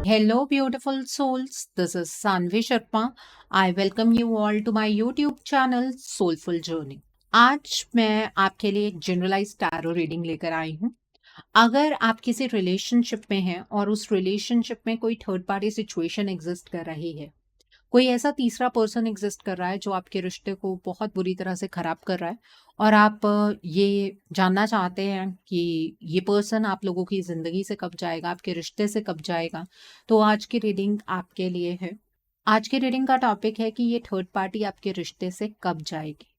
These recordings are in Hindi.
Hello, beautiful souls. This is Sanvi Sharma. I welcome you all to my YouTube channel Soulful Journey. आज मैं आपके लिए एक जनरलाइज टैरो रीडिंग लेकर आई हूँ। अगर आप किसी रिलेशनशिप में हैं और उस रिलेशनशिप में कोई थर्ड पार्टी सिचुएशन एग्जिस्ट कर रही है, कोई ऐसा तीसरा पर्सन एग्जिस्ट कर रहा है जो आपके रिश्ते को बहुत बुरी तरह से खराब कर रहा है और आप ये जानना चाहते हैं कि ये पर्सन आप लोगों की ज़िंदगी से कब जाएगा, आपके रिश्ते से कब जाएगा, तो आज की रीडिंग आपके लिए है। आज की रीडिंग का टॉपिक है कि ये थर्ड पार्टी आपके रिश्ते से कब जाएगी।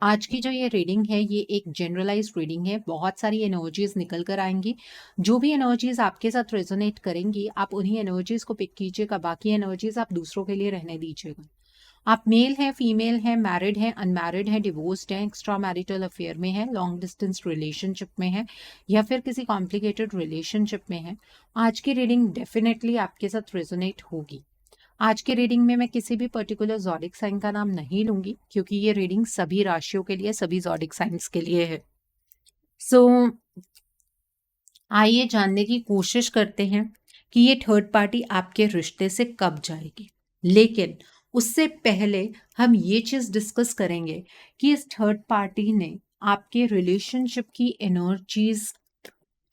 आज की जो ये रीडिंग है ये एक जनरलाइज्ड रीडिंग है। बहुत सारी एनर्जीज निकल कर आएंगी। जो भी एनर्जीज आपके साथ रेजोनेट करेंगी आप उन्हीं एनर्जीज को पिक कीजिएगा, बाकी एनर्जीज आप दूसरों के लिए रहने दीजिएगा। आप मेल हैं, फीमेल हैं, मैरिड हैं, अनमैरिड हैं, डिवोर्स्ड हैं, एक्स्ट्रा मैरिटल अफेयर में हैं, लॉन्ग डिस्टेंस रिलेशनशिप में हैं या फिर किसी कॉम्प्लिकेटेड रिलेशनशिप में हैं, आज की रीडिंग डेफिनेटली आपके साथ रेजोनेट होगी। आज के रीडिंग में मैं किसी भी पर्टिकुलर ज़ोडिक साइन का नाम नहीं लूंगी क्योंकि ये रीडिंग सभी राशियों के लिए, सभी ज़ोडिक साइंस के लिए है। आइए जानने की कोशिश करते हैं कि ये थर्ड पार्टी आपके रिश्ते से कब जाएगी। लेकिन उससे पहले हम ये चीज़ डिस्कस करेंगे कि इस थर्ड पार्टी ने आपके रिलेशनशिप की एनर्जीज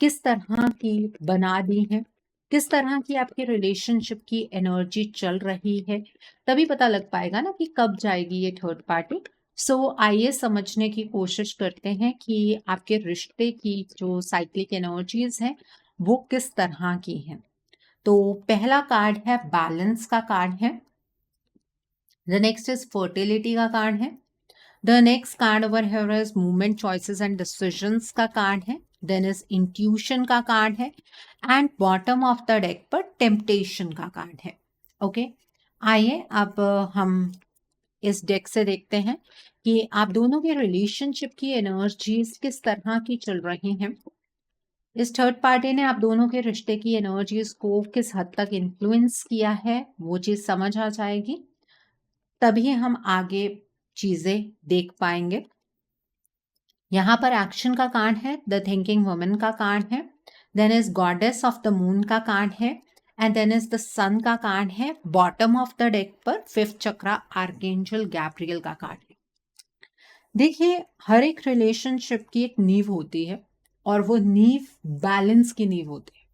किस तरह की बना दी है, किस तरह की आपके रिलेशनशिप की एनर्जी चल रही है, तभी पता लग पाएगा ना कि कब जाएगी ये थर्ड पार्टी। आइए समझने की कोशिश करते हैं कि आपके रिश्ते की जो साइक्लिक एनर्जीज हैं वो किस तरह की हैं। तो पहला कार्ड है बैलेंस का कार्ड है। द नेक्स्ट इज फर्टिलिटी का कार्ड है। The next card over here is movement, choices and decisions का कार्ड है। देन इज इंट्यूशन का कार्ड है and bottom of the deck पर टेम्पटेशन का कार्ड है। ओके, आइए अब हम इस डेक से देखते हैं कि आप दोनों के रिलेशनशिप की एनर्जीज किस तरह की चल रही हैं। इस थर्ड पार्टी ने आप दोनों के रिश्ते की एनर्जीज को किस हद तक इन्फ्लुएंस किया है वो चीज समझ आ जाएगी, तभी हम आगे चीजें देख पाएंगे। यहाँ पर एक्शन का कार्ड है, द थिंकिंग वुमन का कार्ड है। Then is goddess of the moon का कार्ड है and then is the sun का कार्ड है। बॉटम ऑफ द डेक पर फिफ्थ चक्रा आर्कएंजल गैब्रियल का कार्ड है। देखिए, हर एक रिलेशनशिप की एक नींव होती है और वो नींव बैलेंस की नींव होती है।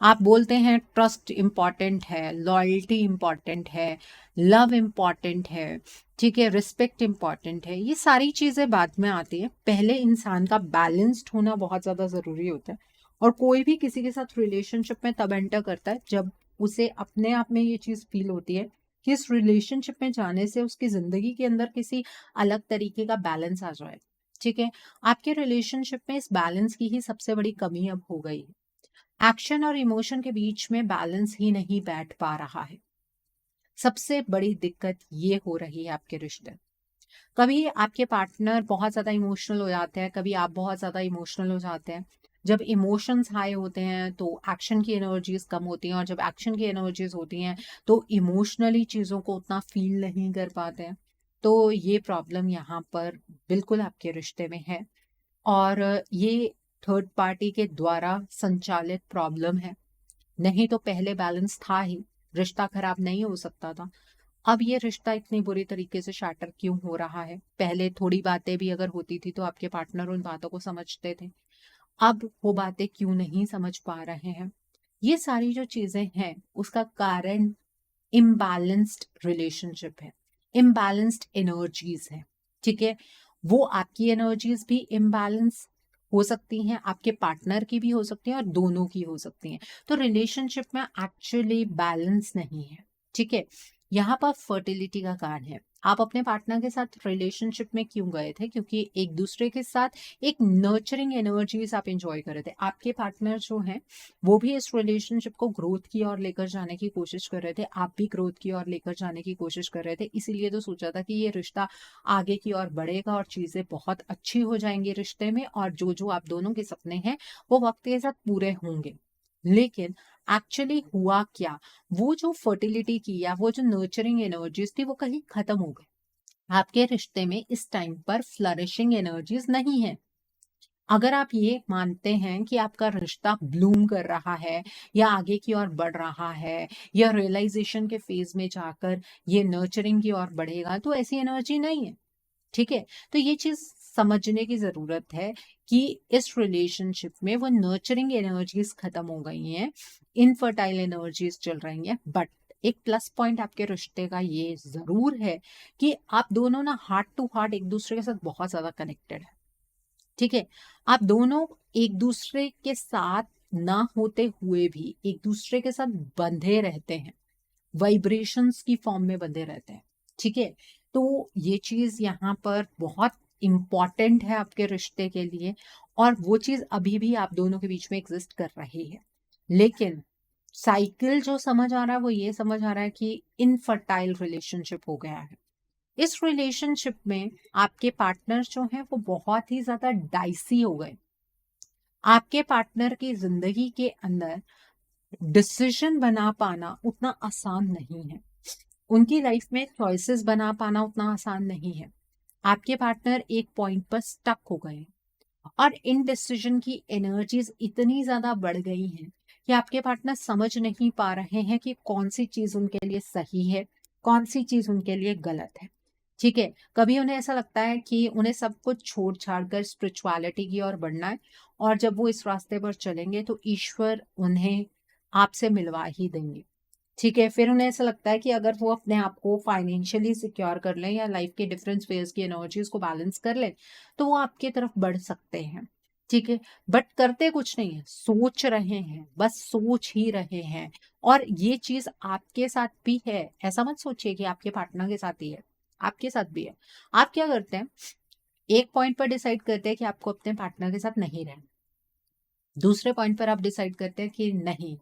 आप बोलते हैं ट्रस्ट इंपॉर्टेंट है, लॉयल्टी इंपॉर्टेंट है, लव इंपॉर्टेंट है, ठीक है, रिस्पेक्ट इंपॉर्टेंट है, ये सारी चीज़ें बाद में आती हैं। पहले इंसान का बैलेंस्ड होना बहुत ज़्यादा ज़रूरी होता है और कोई भी किसी के साथ रिलेशनशिप में तब एंटर करता है जब उसे अपने आप में ये चीज़ फील होती है कि इस रिलेशनशिप में जाने से उसकी ज़िंदगी के अंदर किसी अलग तरीके का बैलेंस आ जाए। ठीक है, आपके रिलेशनशिप में इस बैलेंस की ही सबसे बड़ी कमी अब हो गई है। एक्शन और इमोशन के बीच में बैलेंस ही नहीं बैठ पा रहा है। सबसे बड़ी दिक्कत ये हो रही है आपके रिश्ते। कभी आपके पार्टनर बहुत ज्यादा इमोशनल हो जाते हैं, कभी आप बहुत ज्यादा इमोशनल हो जाते हैं। जब इमोशंस हाई होते हैं तो एक्शन की एनर्जीज कम होती हैं और जब एक्शन की एनर्जीज होती हैं तो इमोशनली चीजों को उतना फील नहीं कर पाते हैं। तो ये प्रॉब्लम यहाँ पर बिल्कुल आपके रिश्ते में है और ये थर्ड पार्टी के द्वारा संचालित प्रॉब्लम है। नहीं तो पहले बैलेंस था ही, रिश्ता खराब नहीं हो सकता था। अब ये रिश्ता इतनी बुरी तरीके से शैटर क्यों हो रहा है? पहले थोड़ी बातें भी अगर होती थी तो आपके पार्टनर उन बातों को समझते थे, अब वो बातें क्यों नहीं समझ पा रहे हैं? ये सारी जो चीजें हैं उसका कारण इम्बैलेंस्ड रिलेशनशिप है, इम्बैलेंस्ड एनर्जीज है। ठीक है, वो आपकी एनर्जीज भी इम्बैलेंस हो सकती हैं, आपके पार्टनर की भी हो सकती हैं और दोनों की हो सकती हैं। तो रिलेशनशिप में एक्चुअली बैलेंस नहीं है। ठीक है, यहाँ पर फर्टिलिटी का कार्ड है। आप अपने पार्टनर के साथ रिलेशनशिप में क्यों गए थे? क्योंकि एक दूसरे के साथ एक नर्चरिंग एनर्जीज आप एंजॉय कर रहे थे। आपके पार्टनर जो हैं वो भी इस रिलेशनशिप को ग्रोथ की ओर लेकर जाने की कोशिश कर रहे थे, आप भी ग्रोथ की ओर लेकर जाने की कोशिश कर रहे थे। इसीलिए तो सोचा था कि ये रिश्ता आगे की ओर बढ़ेगा और चीजें बहुत अच्छी हो जाएंगी रिश्ते में और जो जो आप दोनों के सपने हैं वो वक्त के साथ पूरे होंगे। लेकिन एक्चुअली हुआ क्या? वो जो फर्टिलिटी की या वो जो नर्चरिंग एनर्जीज थी वो कहीं खत्म हो गई। आपके रिश्ते में इस टाइम पर फ्लरिशिंग एनर्जीज नहीं है। अगर आप ये मानते हैं कि आपका रिश्ता ब्लूम कर रहा है या आगे की ओर बढ़ रहा है या रियलाइजेशन के फेज में जाकर ये नर्चरिंग की ओर बढ़ेगा, तो ऐसी एनर्जी नहीं है। ठीक है, तो ये चीज समझने की जरूरत है कि इस रिलेशनशिप में वो नर्चरिंग एनर्जीज खत्म हो गई हैं, इनफर्टाइल एनर्जीज चल रही हैं। बट एक प्लस पॉइंट आपके रिश्ते का ये जरूर है कि आप दोनों ना हार्ट टू हार्ट एक दूसरे के साथ बहुत ज्यादा कनेक्टेड है। ठीक है, आप दोनों एक दूसरे के साथ ना होते हुए भी एक दूसरे के साथ बंधे रहते हैं, वाइब्रेशंस की फॉर्म में बंधे रहते हैं। ठीक है, तो ये चीज यहाँ पर बहुत इंपॉर्टेंट है आपके रिश्ते के लिए, और वो चीज अभी भी आप दोनों के बीच में एग्जिस्ट कर रही है। लेकिन साइकिल जो समझ आ रहा है वो ये समझ आ रहा है कि इनफर्टाइल रिलेशनशिप हो गया है। इस रिलेशनशिप में आपके पार्टनर जो हैं वो बहुत ही ज्यादा डाइसी हो गए। आपके पार्टनर की जिंदगी के अंदर डिसीजन बना पाना उतना आसान नहीं है, उनकी लाइफ में चॉइसेस बना पाना उतना आसान नहीं है। आपके पार्टनर एक पॉइंट पर स्टक हो गए और इन डिसीजन की एनर्जीज इतनी ज्यादा बढ़ गई हैं कि आपके पार्टनर समझ नहीं पा रहे हैं कि कौन सी चीज उनके लिए सही है, कौन सी चीज उनके लिए गलत है। ठीक है, कभी उन्हें ऐसा लगता है कि उन्हें सब कुछ छोड़ छाड़ कर स्पिरिचुअलिटी की ओर बढ़ना है, और जब वो इस रास्ते पर चलेंगे तो ईश्वर उन्हें आपसे मिलवा ही देंगे। ठीक है, फिर उन्हें ऐसा लगता है कि अगर वो अपने आप को फाइनेंशियली सिक्योर कर लें या लाइफ के डिफरेंट फेज की एनर्जीज को बैलेंस कर लें तो वो आपकी तरफ बढ़ सकते हैं। ठीक है, बट करते कुछ नहीं है, सोच रहे हैं, बस सोच ही रहे हैं। और ये चीज आपके साथ भी है, ऐसा मत सोचिए कि आपके पार्टनर के साथ ही है, आपके साथ भी है। आप क्या करते हैं, एक पॉइंट पर डिसाइड करते हैं कि आपको अपने पार्टनर के साथ नहीं रहना, दूसरे पॉइंट पर आप डिसाइड करते हैं कि नहीं,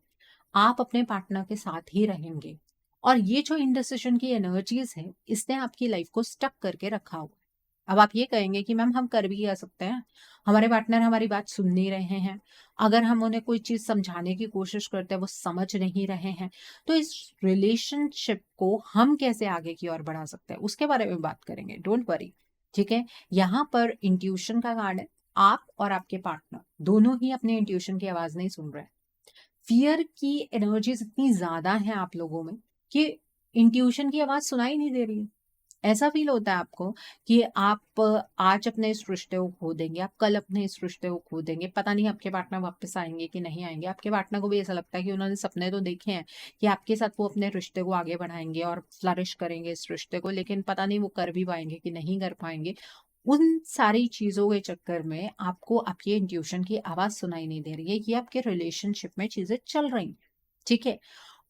आप अपने पार्टनर के साथ ही रहेंगे। और ये जो इनडिसिजन की एनर्जीज है इसने आपकी लाइफ को स्टक करके रखा हुआ है। अब आप ये कहेंगे कि मैम हम कर भी क्या सकते हैं, हमारे पार्टनर हमारी बात सुन नहीं रहे हैं, अगर हम उन्हें कोई चीज समझाने की कोशिश करते हैं वो समझ नहीं रहे हैं, तो इस रिलेशनशिप को हम कैसे आगे की ओर बढ़ा सकते हैं उसके बारे में बात करेंगे, डोंट वरी। ठीक है, यहाँ पर इंट्यूशन का कार्ड है। आप और आपके पार्टनर दोनों ही अपने इंट्यूशन की आवाज नहीं सुन रहे। फियर की एनर्जीज इतनी ज्यादा है आप लोगों में कि इंट्यूशन की आवाज सुनाई नहीं दे रही है। ऐसा फील होता है आपको कि आप आज अपने इस रिश्ते को खो देंगे, आप कल अपने इस रिश्ते को खो देंगे, पता नहीं आपके पार्टनर वापस आएंगे कि नहीं आएंगे। आपके पार्टनर को भी ऐसा लगता है कि उन्होंने सपने तो देखे हैं कि आपके साथ वो अपने रिश्ते को आगे बढ़ाएंगे और फ्लरिश करेंगे इस रिश्ते को, लेकिन पता नहीं वो कर भी पाएंगे कि नहीं कर पाएंगे। उन सारी चीजों के चक्कर में आपको आपकी इंट्यूशन की आवाज सुनाई नहीं दे रही है कि आपके रिलेशनशिप में चीजें चल रही हैं। ठीक है,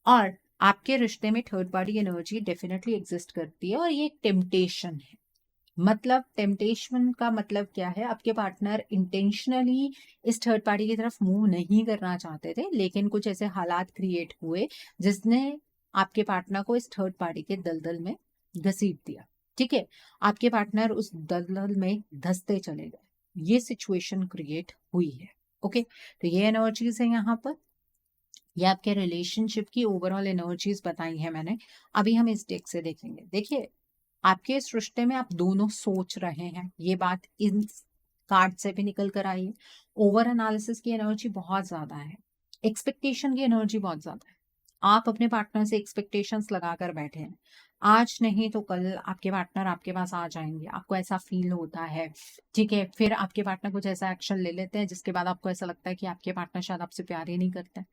और आपके रिश्ते में third party energy definitely exist करती है और ये एक टेम्पटेशन है। मतलब टेम्पटेशन का मतलब क्या है, आपके पार्टनर इंटेंशनली इस थर्ड पार्टी की तरफ मूव नहीं करना चाहते थे, लेकिन कुछ ऐसे हालात क्रिएट हुए जिसने आपके पार्टनर को इस थर्ड पार्टी के दलदल में घसीट दिया। ठीक है, आपके पार्टनर उस दलदल में धंसते चले गए, ये सिचुएशन क्रिएट हुई है। ओके, तो ये एनर्जीज है यहाँ पर, ये आपके रिलेशनशिप की ओवरऑल एनर्जीज बताई है मैंने। अभी हम इस डेक से देखेंगे। देखिए, आपके इस रिश्ते में आप दोनों सोच रहे हैं, ये बात इन कार्ड से भी निकल कर आई है। ओवर एनालिसिस की एनर्जी बहुत ज्यादा है, एक्सपेक्टेशन की एनर्जी बहुत ज्यादा है। आप अपने पार्टनर से एक्सपेक्टेशंस लगाकर बैठे हैं, आज नहीं तो कल आपके पार्टनर आपके पास आ जाएंगे, आपको ऐसा फील होता है। ठीक है, फिर आपके पार्टनर कुछ ऐसा एक्शन ले लेते हैं जिसके बाद आपको ऐसा लगता है कि आपके पार्टनर शायद आपसे प्यार ही नहीं करते हैं।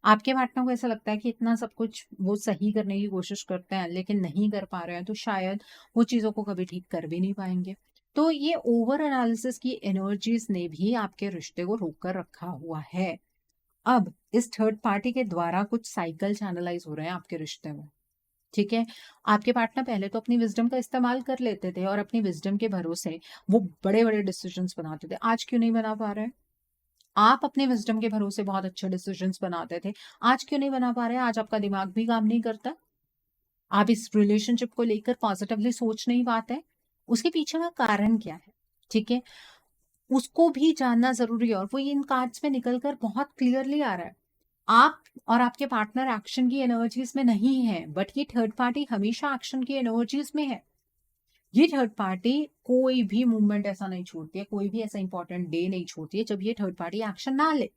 आपके पार्टनर को ऐसा लगता है कि इतना सब कुछ वो सही करने की कोशिश करते हैं लेकिन नहीं कर पा रहे हैं, तो शायद वो चीजों को कभी ठीक कर भी नहीं पाएंगे। तो ये ओवर एनालिसिस की एनर्जीज ने भी आपके रिश्ते को रोक कर रखा हुआ है। अब इस थर्ड पार्टी के द्वारा कुछ साइकिल चैनलाइज हो रहे हैं आपके रिश्ते में। ठीक है, आपके पार्टनर पहले तो अपनी विजडम का इस्तेमाल कर लेते थे और अपनी विजडम के भरोसे वो बड़े बड़े डिसीजंस बनाते थे, आज क्यों नहीं बना पा रहे हैं? आप अपने विजडम के भरोसे बहुत अच्छे डिसीजंस बनाते थे, आज क्यों नहीं बना पा रहे हैं? आज आपका दिमाग भी काम नहीं करता, आप इस रिलेशनशिप को लेकर पॉजिटिवली सोच नहीं पाते। उसके पीछे का कारण क्या है? ठीक है, उसको भी जानना जरूरी है, और वो इन कार्ड्स में निकल कर बहुत क्लियरली आ रहा है। आप और आपके पार्टनर एक्शन की एनर्जीज में नहीं है, बट ये थर्ड पार्टी हमेशा एक्शन की एनर्जीज में है। ये थर्ड पार्टी कोई भी मूवमेंट ऐसा नहीं छोड़ती है, कोई भी ऐसा इंपॉर्टेंट डे नहीं छोड़ती है जब ये थर्ड पार्टी एक्शन ना ले।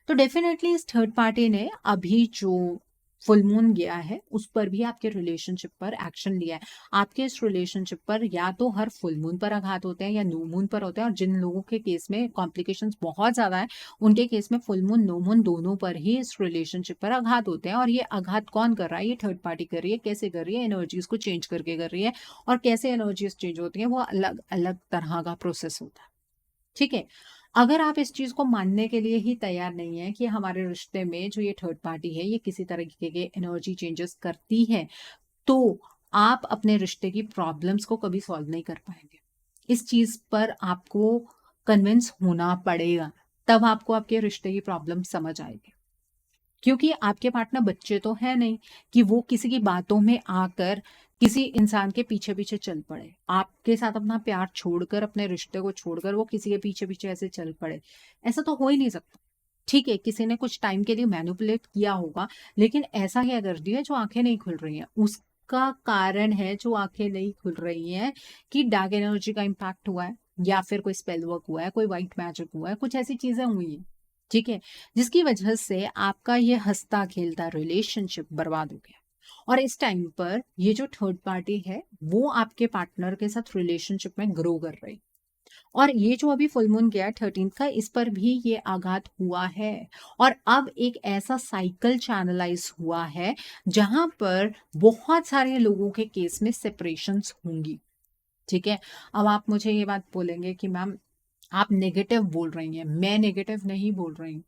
तो डेफिनेटली इस थर्ड पार्टी ने अभी जो फुल मून गया है उस पर भी आपके रिलेशनशिप पर एक्शन लिया है। आपके इस रिलेशनशिप पर या तो हर फुल मून पर आघात होते हैं या न्यू मून पर होते हैं, और जिन लोगों के केस में कॉम्प्लिकेशंस बहुत ज्यादा है उनके केस में फुल मून न्यू मून दोनों पर ही इस रिलेशनशिप पर आघात होते हैं। और ये आघात कौन कर रहा है? ये थर्ड पार्टी कर रही है। कैसे कर रही है? एनर्जीज को चेंज करके कर रही है। और कैसे एनर्जीज चेंज होती है वो अलग अलग तरह का प्रोसेस होता है। ठीक है, अगर आप इस चीज को मानने के लिए ही तैयार नहीं है कि हमारे रिश्ते में जो ये थर्ड पार्टी है ये किसी तरीके के एनर्जी चेंजेस करती है, तो आप अपने रिश्ते की प्रॉब्लम्स को कभी सॉल्व नहीं कर पाएंगे। इस चीज पर आपको कन्विंस होना पड़ेगा, तब आपको आपके रिश्ते की प्रॉब्लम समझ आएगी। क्योंकि आपके पार्टनर बच्चे तो है नहीं कि वो किसी की बातों में आकर किसी इंसान के पीछे पीछे चल पड़े, आपके साथ अपना प्यार छोड़कर, अपने रिश्ते को छोड़कर वो किसी के पीछे पीछे ऐसे चल पड़े। ऐसा तो हो ही नहीं सकता। ठीक है, किसी ने कुछ टाइम के लिए मैनिपुलेट किया होगा, लेकिन ऐसा क्या कर दिया जो आंखें नहीं खुल रही हैं? उसका कारण है जो आंखें नहीं खुल रही हैं कि डार्क एनर्जी का इम्पैक्ट हुआ है, या फिर कोई स्पेल वर्क हुआ है, कोई व्हाइट मैजिक हुआ है, कुछ ऐसी चीजें हुई हैं। ठीक है, जिसकी वजह से आपका ये हंसता खेलता रिलेशनशिप बर्बाद हो गया। और इस टाइम पर ये जो थर्ड पार्टी है वो आपके पार्टनर के साथ रिलेशनशिप में ग्रो कर रही। और ये जो अभी फुल मून गया 13 का, इस पर भी ये आघात हुआ है। और अब एक ऐसा साइकिल चैनलाइज हुआ है जहां पर बहुत सारे लोगों के केस में सेपरेशंस होंगी। ठीक है, अब आप मुझे ये बात बोलेंगे कि मैम आप नेगेटिव बोल रही हैं। मैं नेगेटिव नहीं बोल रही हूँ,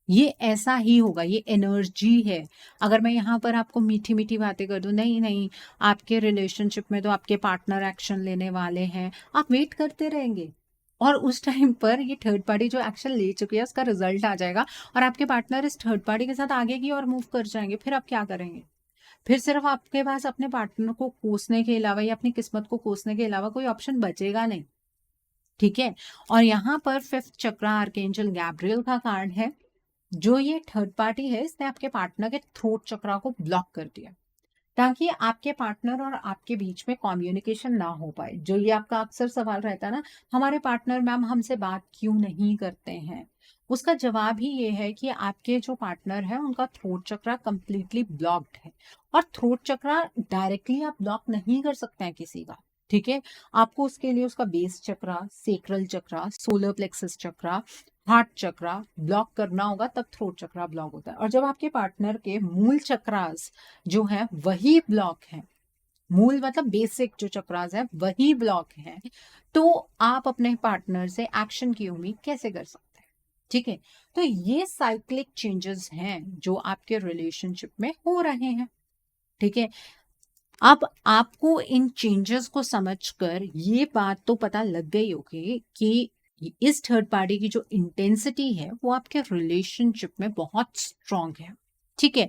ये ऐसा ही होगा, ये एनर्जी है। अगर मैं यहाँ पर आपको मीठी मीठी बातें कर दूं, नहीं नहीं आपके रिलेशनशिप में तो आपके पार्टनर एक्शन लेने वाले हैं, आप वेट करते रहेंगे। और उस टाइम पर ये थर्ड पार्टी जो एक्शन ले चुकी है उसका रिजल्ट आ जाएगा, और आपके पार्टनर इस थर्ड पार्टी के साथ आगे की और मूव कर जाएंगे। फिर आप क्या करेंगे? फिर सिर्फ आपके पास अपने पार्टनर को कोसने के अलावा या अपनी किस्मत को कोसने के अलावा कोई ऑप्शन बचेगा नहीं। ठीक है, और यहाँ पर फिफ्थ चक्र आर्कएंजल गैब्रियल का कार्ड है। जो ये थर्ड पार्टी है इसने आपके पार्टनर के थ्रोट चक्रा को ब्लॉक कर दिया, ताकि आपके पार्टनर और आपके बीच में कम्युनिकेशन ना हो पाए। जो ये आपका अक्सर सवाल रहता है ना, हमारे पार्टनर मैम हमसे बात क्यों नहीं करते हैं, उसका जवाब ही ये है कि आपके जो पार्टनर है उनका थ्रोट चक्रा कंप्लीटली ब्लॉक्ड है। और थ्रोट चक्रा डायरेक्टली आप ब्लॉक नहीं कर सकते हैं किसी का। ठीक है, आपको उसके लिए उसका बेस चक्रा, सेक्रल चक्रा, सोलर प्लेक्सस चक्रा, हार्ट चक्रा ब्लॉक करना होगा, तब थ्रोट चक्रा ब्लॉक होता है। और जब आपके पार्टनर के मूल चक्रास जो है वही ब्लॉक है, मूल मतलब बेसिक जो चक्रास है वही ब्लॉक है, तो आप अपने पार्टनर से एक्शन की उम्मीद कैसे कर सकते हैं? ठीक है, तो ये साइक्लिक चेंजेस हैं जो आपके रिलेशनशिप में हो रहे हैं। ठीक है, अब आपको इन चेंजेस को समझकर ये बात तो पता लग गई होगी कि इस थर्ड पार्टी की जो इंटेंसिटी है वो आपके रिलेशनशिप में बहुत स्ट्रांग है। ठीक है,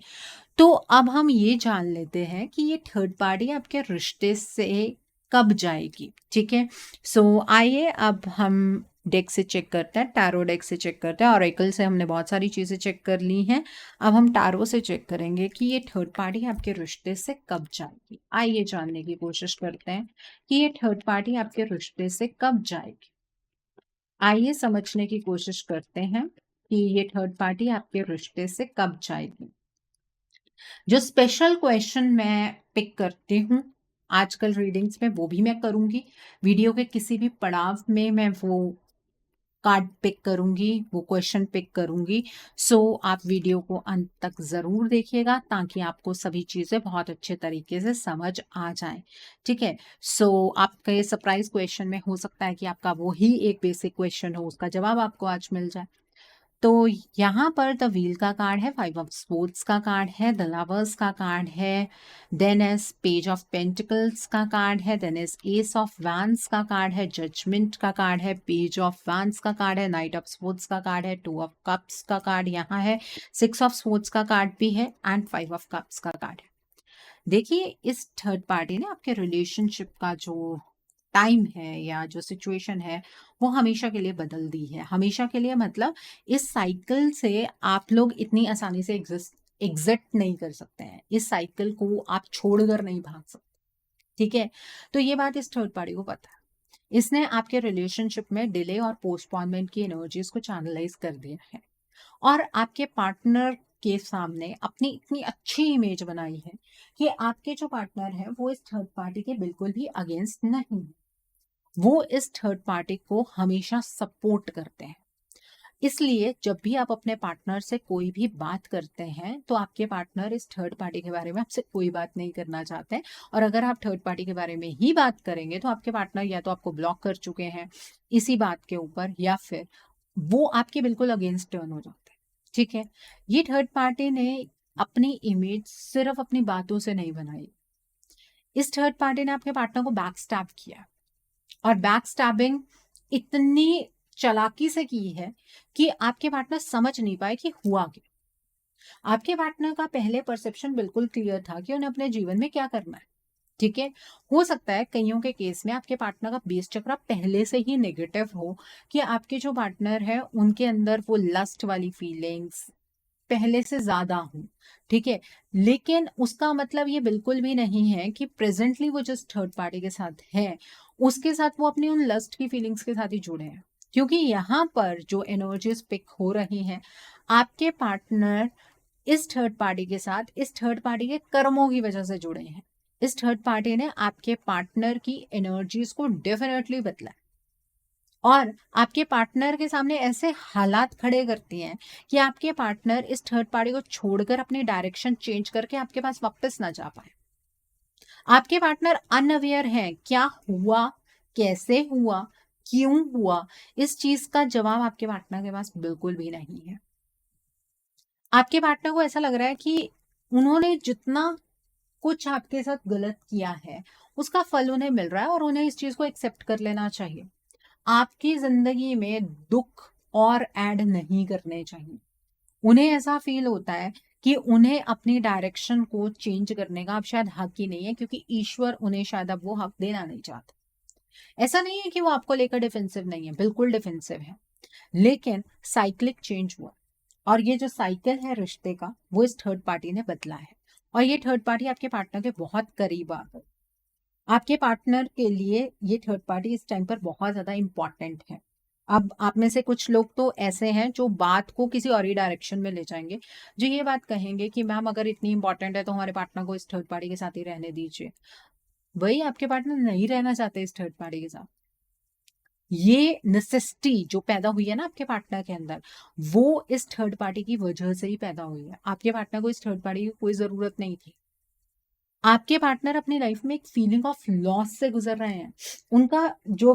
तो अब हम ये जान लेते हैं कि ये थर्ड पार्टी आपके रिश्ते से कब जाएगी। ठीक है, सो आइए अब हम डेक से चेक करते हैं, टैरो डेक से चेक करते हैं। ऑरेकल से हमने बहुत सारी चीजें चेक कर ली हैं, अब हम टैरो से चेक करेंगे कि ये थर्ड पार्टी आपके रिश्ते से कब जाएगी। आइए जानने की कोशिश करते हैं कि ये थर्ड पार्टी आपके रिश्ते से कब जाएगी। आइए समझने की कोशिश करते हैं कि ये थर्ड पार्टी आपके रिश्ते से कब जाएगी। जो स्पेशल क्वेश्चन मैं पिक करती हूँ आजकल रीडिंग्स में वो भी मैं करूंगी, वीडियो के किसी भी पड़ाव में मैं वो कार्ड पिक करूंगी, वो क्वेश्चन पिक करूंगी। सो आप वीडियो को अंत तक जरूर देखिएगा ताकि आपको सभी चीजें बहुत अच्छे तरीके से समझ आ जाए। ठीक है, सो आपका ये सरप्राइज क्वेश्चन में हो सकता है कि आपका वो ही एक बेसिक क्वेश्चन हो, उसका जवाब आपको आज मिल जाए। तो यहाँ पर द व्हील का कार्ड है, 5 ऑफ स्पोर्ट्स का कार्ड है, द लवर्स का कार्ड है, then ace page of pentacles का कार्ड है, then ace ace of wands का कार्ड है, जजमेंट का कार्ड है, पेज ऑफ वैंस का कार्ड है, नाइट ऑफ स्पोर्ट्स का कार्ड है, 2 ऑफ कप्स का कार्ड यहाँ है, 6 ऑफ स्पोर्ट्स का कार्ड भी है, एंड 5 ऑफ कप्स का कार्ड है। देखिए, इस थर्ड पार्टी ने आपके रिलेशनशिप का जो टाइम है या जो सिचुएशन है वो हमेशा के लिए बदल दी है। हमेशा के लिए मतलब इस साइकिल से आप लोग इतनी आसानी से एग्जिट नहीं कर सकते हैं, इस साइकिल को आप छोड़कर नहीं भाग सकते। ठीक है, तो ये बात इस थर्ड पार्टी को पता है। इसने आपके रिलेशनशिप में डिले और पोस्टपोनमेंट की एनर्जीज को चैनलाइज कर दिया है और आपके पार्टनर के सामने अपनी इतनी अच्छी इमेज बनाई है कि आपके जो पार्टनर है वो इस थर्ड पार्टी के बिल्कुल भी अगेंस्ट नहीं है। वो इस थर्ड पार्टी को हमेशा सपोर्ट करते हैं। इसलिए जब भी आप अपने पार्टनर से कोई भी बात करते हैं तो आपके पार्टनर इस थर्ड पार्टी के बारे में आपसे कोई बात नहीं करना चाहते हैं। और अगर आप थर्ड पार्टी के बारे में ही बात करेंगे तो आपके पार्टनर या तो आपको ब्लॉक कर चुके हैं इसी बात के ऊपर, या फिर वो आपके बिल्कुल अगेंस्ट टर्न हो जाते हैं। ठीक है, ये थर्ड पार्टी ने अपनी इमेज सिर्फ अपनी बातों से नहीं बनाई। इस थर्ड पार्टी ने आपके पार्टनर को बैक स्टैब किया, और बैक स्टैबिंग इतनी चालाकी से की है कि आपके पार्टनर समझ नहीं पाए कि हुआ क्या। आपके पार्टनर का पहले परसेप्शन बिल्कुल क्लियर था कि उन्हें अपने जीवन में क्या करना है। ठीक है, हो सकता है कईयों के केस में आपके पार्टनर का बेस चक्र पहले से ही नेगेटिव हो, कि आपके जो पार्टनर है उनके अंदर वो लस्ट वाली फीलिंग्स पहले से ज्यादा हूं। ठीक है, लेकिन उसका मतलब ये बिल्कुल भी नहीं है कि प्रेजेंटली वो जिस थर्ड पार्टी के साथ है उसके साथ वो अपनी उन लस्ट की फीलिंग्स के साथ ही जुड़े हैं। क्योंकि यहाँ पर जो एनर्जीज पिक हो रही हैं, आपके पार्टनर इस थर्ड पार्टी के साथ इस थर्ड पार्टी के कर्मों की वजह से जुड़े हैं। इस थर्ड पार्टी ने आपके पार्टनर की एनर्जीज को डेफिनेटली बदला है, और आपके पार्टनर के सामने ऐसे हालात खड़े करती हैं कि आपके पार्टनर इस थर्ड पार्टी को छोड़कर अपनी डायरेक्शन चेंज करके आपके पास वापस ना जा पाए। आपके पार्टनर अनअवेयर हैं क्या हुआ, कैसे हुआ, क्यों हुआ, इस चीज का जवाब आपके पार्टनर के पास बिल्कुल भी नहीं है। आपके पार्टनर को ऐसा लग रहा है कि उन्होंने जितना कुछ आपके साथ गलत किया है उसका फल उन्हें मिल रहा है और उन्हें इस चीज को एक्सेप्ट कर लेना चाहिए। आपकी जिंदगी में दुख और ऐड नहीं करने चाहिए। उन्हें ऐसा फील होता है कि उन्हें अपनी डायरेक्शन को चेंज करने का अब शायद हक ही नहीं है, क्योंकि ईश्वर उन्हें शायद अब वो हक देना नहीं चाहता। ऐसा नहीं है कि वो आपको लेकर डिफेंसिव नहीं है, बिल्कुल डिफेंसिव है, लेकिन साइक्लिक चेंज हुआ। और ये जो साइकिल है रिश्ते का वो इस थर्ड पार्टी ने बदला है, और ये थर्ड पार्टी आपके पार्टनर के बहुत करीब आ गई। आपके पार्टनर के लिए ये थर्ड पार्टी इस टाइम पर बहुत ज्यादा इंपॉर्टेंट है। अब आप में से कुछ लोग तो ऐसे हैं जो बात को किसी और ही डायरेक्शन में ले जाएंगे, जो ये बात कहेंगे कि मैम अगर इतनी इंपॉर्टेंट है तो हमारे पार्टनर को इस थर्ड पार्टी के साथ ही रहने दीजिए। वही आपके पार्टनर नहीं रहना चाहते इस थर्ड पार्टी के साथ। ये नेसेसिटी जो पैदा हुई है ना आपके पार्टनर के अंदर, वो इस थर्ड पार्टी की वजह से ही पैदा हुई है। आपके पार्टनर को इस थर्ड पार्टी की कोई जरूरत नहीं थी। आपके पार्टनर अपनी लाइफ में एक फीलिंग ऑफ लॉस से गुजर रहे हैं। उनका जो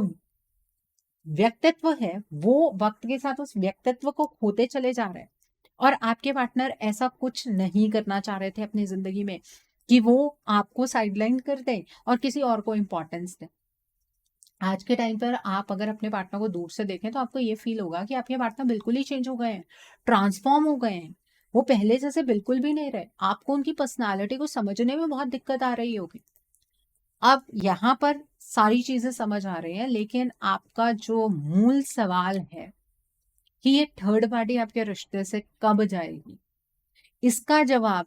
व्यक्तित्व है वो वक्त के साथ उस व्यक्तित्व को खोते चले जा रहे हैं, और आपके पार्टनर ऐसा कुछ नहीं करना चाह रहे थे अपनी जिंदगी में कि वो आपको साइडलाइन कर दें और किसी और को इंपॉर्टेंस दें। आज के टाइम पर आप अगर अपने पार्टनर को दूर से देखें तो आपको ये फील होगा कि आपके पार्टनर बिल्कुल ही चेंज हो गए हैं, ट्रांसफॉर्म हो गए हैं। वो पहले जैसे बिल्कुल भी नहीं रहे। आपको उनकी पर्सनालिटी को समझने में बहुत दिक्कत आ रही होगी। अब यहाँ पर सारी चीजें समझ आ रही हैं, लेकिन आपका जो मूल सवाल है कि ये थर्ड पार्टी आपके रिश्ते से कब जाएगी, इसका जवाब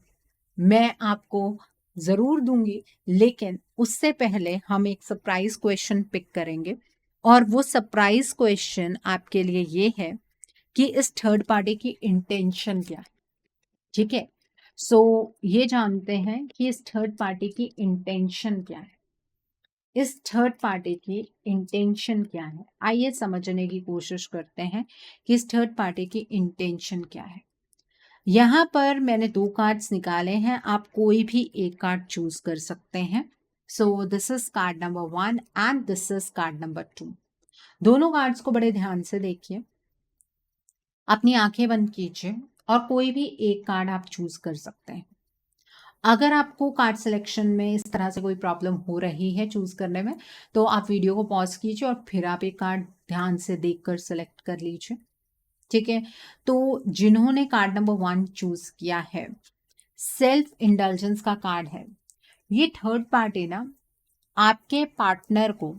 मैं आपको जरूर दूंगी। लेकिन उससे पहले हम एक सरप्राइज क्वेश्चन पिक करेंगे, और वो सरप्राइज क्वेश्चन आपके लिए ये है कि इस थर्ड पार्टी की इंटेंशन क्या है। ठीक है, सो ये जानते हैं कि इस थर्ड पार्टी की इंटेंशन क्या है। इस थर्ड पार्टी की इंटेंशन क्या है, आइए समझने की कोशिश करते हैं कि इस थर्ड पार्टी की इंटेंशन क्या है। यहाँ पर मैंने 2 कार्ड्स निकाले हैं, आप कोई भी एक कार्ड चूज कर सकते हैं। So this is called number 1 and this is called number 2। दोनों कार्ड्स को बड़े ध्यान से देखिए, अपनी आंखें बंद कीजिए और कोई भी एक कार्ड आप चूज कर सकते हैं। अगर आपको कार्ड सिलेक्शन में इस तरह से कोई प्रॉब्लम हो रही है चूज करने में, तो आप वीडियो को पॉज कीजिए और फिर आप एक कार्ड ध्यान से देखकर सिलेक्ट कर लीजिए। ठीक है, तो जिन्होंने कार्ड नंबर 1 चूज किया है, सेल्फ इंडल्जेंस का कार्ड है। ये थर्ड पार्टी ना आपके पार्टनर को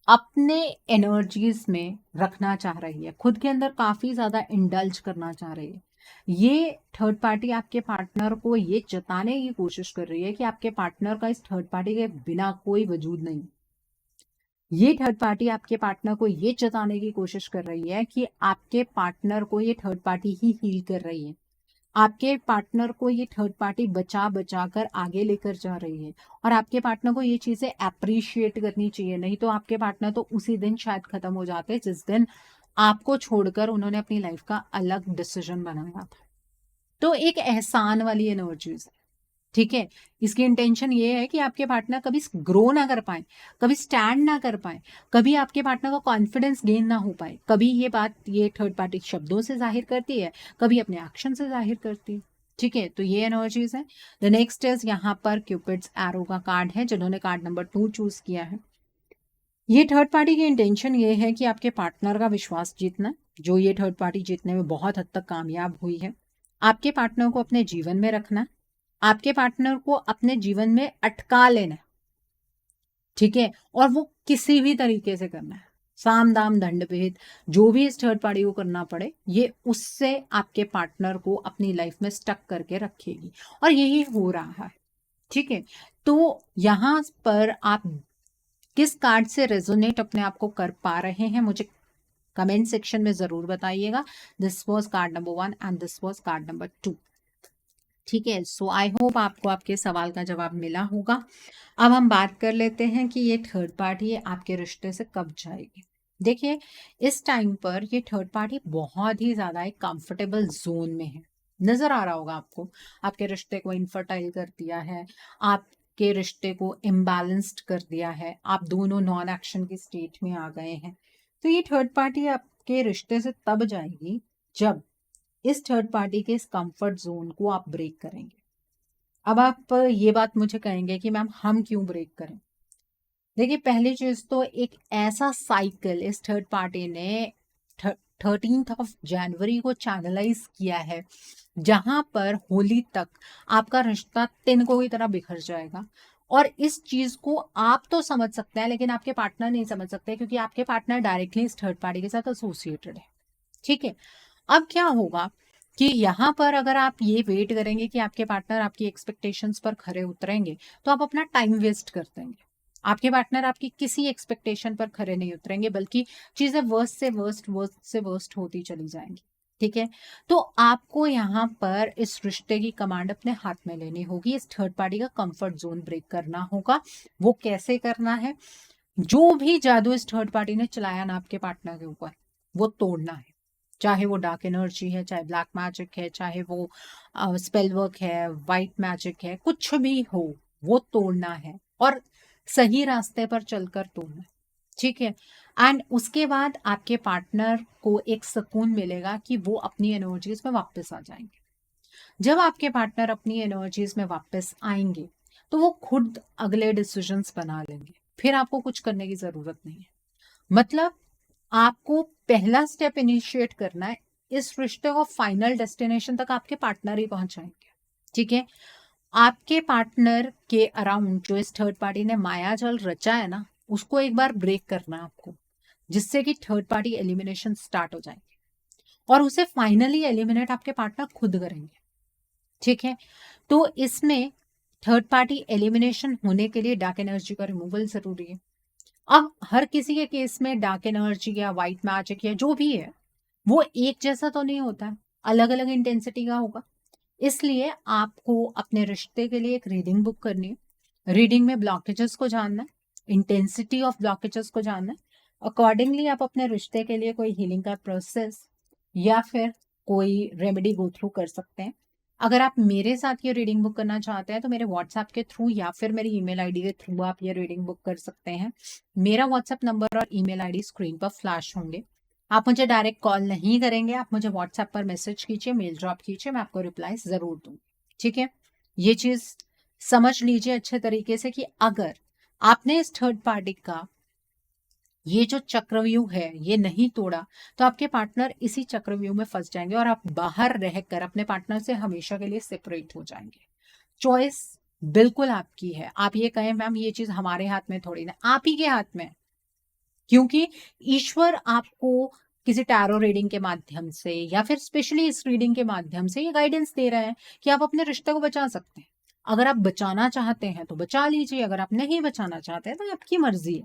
अपने एनर्जीज में रखना चाह रही है, खुद के अंदर काफी ज्यादा इंडल्ज करना चाह रही है। ये थर्ड पार्टी आपके पार्टनर को ये जताने की कोशिश कर रही है कि आपके पार्टनर का इस थर्ड पार्टी के बिना कोई वजूद नहीं। ये थर्ड पार्टी आपके पार्टनर को ये जताने की कोशिश कर रही है कि आपके पार्टनर को ये थर्ड पार्टी ही हील कर रही है। आपके पार्टनर को ये थर्ड पार्टी बचा बचा कर आगे लेकर जा रही है, और आपके पार्टनर को ये चीजें अप्रिशिएट करनी चाहिए। नहीं तो आपके पार्टनर तो उसी दिन शायद खत्म हो जाते जिस दिन आपको छोड़कर उन्होंने अपनी लाइफ का अलग डिसीजन बनाया था। तो एक एहसान वाली एनर्जीज है, ठीक है। इसकी इंटेंशन ये है कि आपके पार्टनर कभी ग्रो ना कर पाए, कभी स्टैंड ना कर पाए, कभी आपके पार्टनर का कॉन्फिडेंस गेन ना हो पाए। कभी ये बात ये थर्ड पार्टी शब्दों से जाहिर करती है, कभी अपने एक्शन से जाहिर करती है, ठीक है। तो ये एनर्जीज है। द नेक्स्ट इज यहाँ पर क्यूपिड्स एरो का कार्ड है, जिन्होंने कार्ड नंबर 2 चूज किया है। ये थर्ड पार्टी की इंटेंशन ये है कि आपके पार्टनर का विश्वास जीतना, जो ये थर्ड पार्टी जीतने में बहुत हद तक कामयाब हुई है। आपके पार्टनर को अपने जीवन में रखना, आपके पार्टनर को अपने जीवन में अटका लेना, ठीक है। और वो किसी भी तरीके से करना है, साम दाम दंड भेद, जो भी इस थर्ड पार्टी को करना पड़े, ये उससे आपके पार्टनर को अपनी लाइफ में स्टक करके रखेगी, और यही हो रहा है, ठीक है। तो यहाँ पर आप किस कार्ड से रेजोनेट अपने आप को कर पा रहे हैं, मुझे कमेंट सेक्शन में जरूर बताइएगा। This was card number 1 and this was card number 2, ठीक है। सो आई होप आपको आपके सवाल का जवाब मिला होगा। अब हम बात कर लेते हैं कि ये थर्ड पार्टी आपके रिश्ते से कब जाएगी। देखिए, इस टाइम पर ये थर्ड पार्टी बहुत ही ज्यादा एक कंफर्टेबल जोन में है। नजर आ रहा होगा आपको, आपके रिश्ते को इनफर्टाइल कर दिया है, आपके रिश्ते को इम्बैलेंस्ड कर दिया है, आप दोनों नॉन एक्शन की स्टेट में आ गए हैं। तो ये थर्ड पार्टी आपके रिश्ते से तब जाएगी जब इस थर्ड पार्टी के इस कंफर्ट जोन को आप ब्रेक करेंगे। अब आप ये बात मुझे कहेंगे कि मैम हम क्यों ब्रेक करें। देखिए, पहली चीज तो एक ऐसा साइकिल इस थर्ड पार्टी ने 13 जनवरी को चैनलाइज किया है, जहां पर होली तक आपका रिश्ता तिनकों की तरह बिखर जाएगा। और इस चीज को आप तो समझ सकते हैं, लेकिन आपके पार्टनर नहीं समझ सकते, क्योंकि आपके पार्टनर डायरेक्टली इस थर्ड पार्टी के साथ एसोसिएटेड है, ठीक है। अब क्या होगा कि यहाँ पर अगर आप ये वेट करेंगे कि आपके पार्टनर आपकी एक्सपेक्टेशंस पर खरे उतरेंगे, तो आप अपना टाइम वेस्ट कर देंगे। आपके पार्टनर आपकी किसी एक्सपेक्टेशन पर खरे नहीं उतरेंगे, बल्कि चीजें वर्स्ट से वर्स्ट, वर्स्ट से वर्स्ट होती चली जाएंगी, ठीक है। तो आपको यहाँ पर इस रिश्ते की कमांड अपने हाथ में लेनी होगी, इस थर्ड पार्टी का कंफर्ट जोन ब्रेक करना होगा। वो कैसे करना है? जो भी जादू इस थर्ड पार्टी ने चलाया ना आपके पार्टनर के ऊपर, वो तोड़ना है। चाहे वो डार्क एनर्जी है, चाहे ब्लैक मैजिक है, चाहे वो स्पेल वर्क है, वाइट मैजिक है, कुछ भी हो, वो तोड़ना है, और सही रास्ते पर चलकर तोड़ना है, ठीक है। एंड उसके बाद आपके पार्टनर को एक सुकून मिलेगा कि वो अपनी एनर्जीज में वापस आ जाएंगे। जब आपके पार्टनर अपनी एनर्जीज में वापस आएंगे, तो वो खुद अगले डिसीजंस बना लेंगे, फिर आपको कुछ करने की जरूरत नहीं है। मतलब आपको पहला स्टेप इनिशिएट करना है, इस रिश्ते को फाइनल डेस्टिनेशन तक आपके पार्टनर ही पहुंचाएंगे, ठीक है। आपके पार्टनर के अराउंड जो इस थर्ड पार्टी ने माया जाल रचा है ना, उसको एक बार ब्रेक करना है आपको, जिससे कि थर्ड पार्टी एलिमिनेशन स्टार्ट हो जाएगी, और उसे फाइनली एलिमिनेट आपके पार्टनर खुद करेंगे, ठीक है। तो इसमें थर्ड पार्टी एलिमिनेशन होने के लिए डार्क एनर्जी का रिमूवल जरूरी है। अब हर किसी के केस में डार्क एनर्जी या व्हाइट मैजिक या जो भी है, वो एक जैसा तो नहीं होता है, अलग अलग इंटेंसिटी का होगा। इसलिए आपको अपने रिश्ते के लिए एक रीडिंग बुक करनी है। रीडिंग में ब्लॉकेजेस को जानना है, इंटेंसिटी ऑफ ब्लॉकेजेस को जानना है। अकॉर्डिंगली आप अपने रिश्ते के लिए कोई हीलिंग का प्रोसेस या फिर कोई रेमेडी गो थ्रू कर सकते हैं। अगर आप मेरे साथ ये रीडिंग बुक करना चाहते हैं, तो मेरे व्हाट्सएप के थ्रू या फिर मेरी ईमेल आईडी के थ्रू आप ये रीडिंग बुक कर सकते हैं। मेरा व्हाट्सएप नंबर और ईमेल आईडी स्क्रीन पर फ्लैश होंगे। आप मुझे डायरेक्ट कॉल नहीं करेंगे, आप मुझे व्हाट्सएप पर मैसेज कीजिए, मेल ड्रॉप कीजिए, मैं आपको रिप्लाई जरूर दूंगी, ठीक है। ये चीज समझ लीजिए अच्छे तरीके से कि अगर आपने इस थर्ड पार्टी का ये जो चक्रव्यूह है ये नहीं तोड़ा, तो आपके पार्टनर इसी चक्रव्यूह में फंस जाएंगे, और आप बाहर रहकर अपने पार्टनर से हमेशा के लिए सेपरेट हो जाएंगे। चॉइस बिल्कुल आपकी है। आप ये कहें मैम ये चीज हमारे हाथ में थोड़ी ना, आप ही के हाथ में है। क्योंकि ईश्वर आपको किसी टैरो रीडिंग के माध्यम से या फिर स्पेशली इस रीडिंग के माध्यम से ये गाइडेंस दे रहा है कि आप अपने रिश्ते को बचा सकते हैं। अगर आप बचाना चाहते हैं तो बचा लीजिए, अगर आप नहीं बचाना चाहते हैं तो आपकी मर्जी है।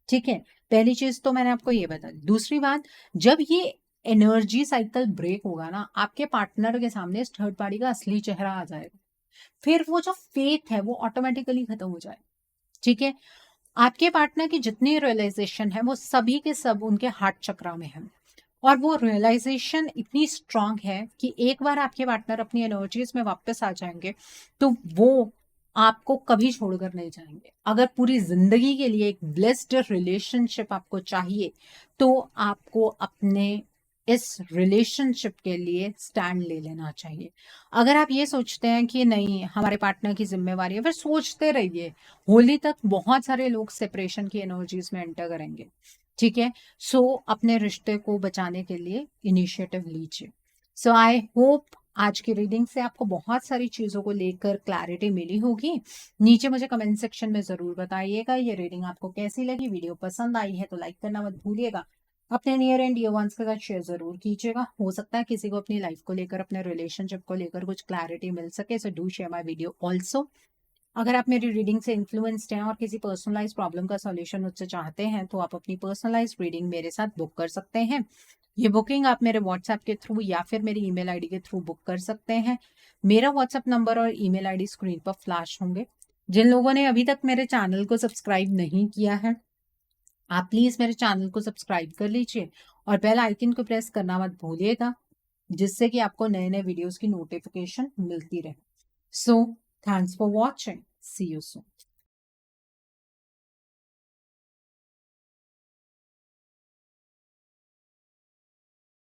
ठीक है, पहली चीज तो मैंने आपको ये बता दी। दूसरी बात, जब ये एनर्जी साइकिल ब्रेक होगा ना, आपके पार्टनर के सामने इस थर्ड पार्टी का असली चेहरा आ जाएगा। फिर वो जो फेथ है वो ऑटोमेटिकली खत्म हो जाए। ठीक है, आपके पार्टनर की जितनी रियलाइजेशन है वो सभी के सब उनके हार्ट चक्रा में है, और वो रियलाइजेशन इतनी स्ट्रांग है कि एक बार आपके पार्टनर अपनी एनर्जीज में वापस आ जाएंगे तो वो आपको कभी छोड़कर नहीं जाएंगे। अगर पूरी जिंदगी के लिए एक ब्लेस्ड रिलेशनशिप आपको चाहिए तो आपको अपने इस रिलेशनशिप के लिए स्टैंड ले लेना चाहिए। अगर आप ये सोचते हैं कि नहीं हमारे पार्टनर की जिम्मेवारी है, फिर सोचते रहिए। होली तक बहुत सारे लोग सेपरेशन की एनर्जीज में एंटर करेंगे। ठीक है, सो अपने रिश्ते को बचाने के लिए इनिशिएटिव लीजिए। सो आई होप आज की रीडिंग से आपको बहुत सारी चीजों को लेकर क्लैरिटी मिली होगी। नीचे मुझे कमेंट सेक्शन में जरूर बताइएगा ये रीडिंग आपको कैसी लगी। वीडियो पसंद आई है तो लाइक करना मत भूलिएगा। अपने नियर एंड डियर वंस के साथ शेयर जरूर कीजिएगा। हो सकता है किसी को अपनी लाइफ को लेकर, अपने रिलेशनशिप को लेकर कुछ क्लैरिटी मिल सके। So do share my video also. अगर आप मेरी रीडिंग से इन्फ्लुएंस्ड हैं और किसी पर्सनलाइज प्रॉब्लम का सॉल्यूशन मुझसे चाहते हैं तो आप अपनी पर्सनलाइज रीडिंग मेरे साथ बुक कर सकते हैं। ये बुकिंग आप मेरे व्हाट्सएप के थ्रू या फिर मेरी ईमेल आईडी के थ्रू बुक कर सकते हैं। मेरा व्हाट्सएप नंबर और ईमेल आईडी स्क्रीन पर फ्लैश होंगे। जिन लोगों ने अभी तक मेरे चैनल को सब्सक्राइब नहीं किया है, आप प्लीज मेरे चैनल को सब्सक्राइब कर लीजिए और बेल आइकन को प्रेस करना मत भूलिएगा, जिससे कि आपको नए नए वीडियोस की नोटिफिकेशन मिलती रहे। So thanks for watching, see you soon.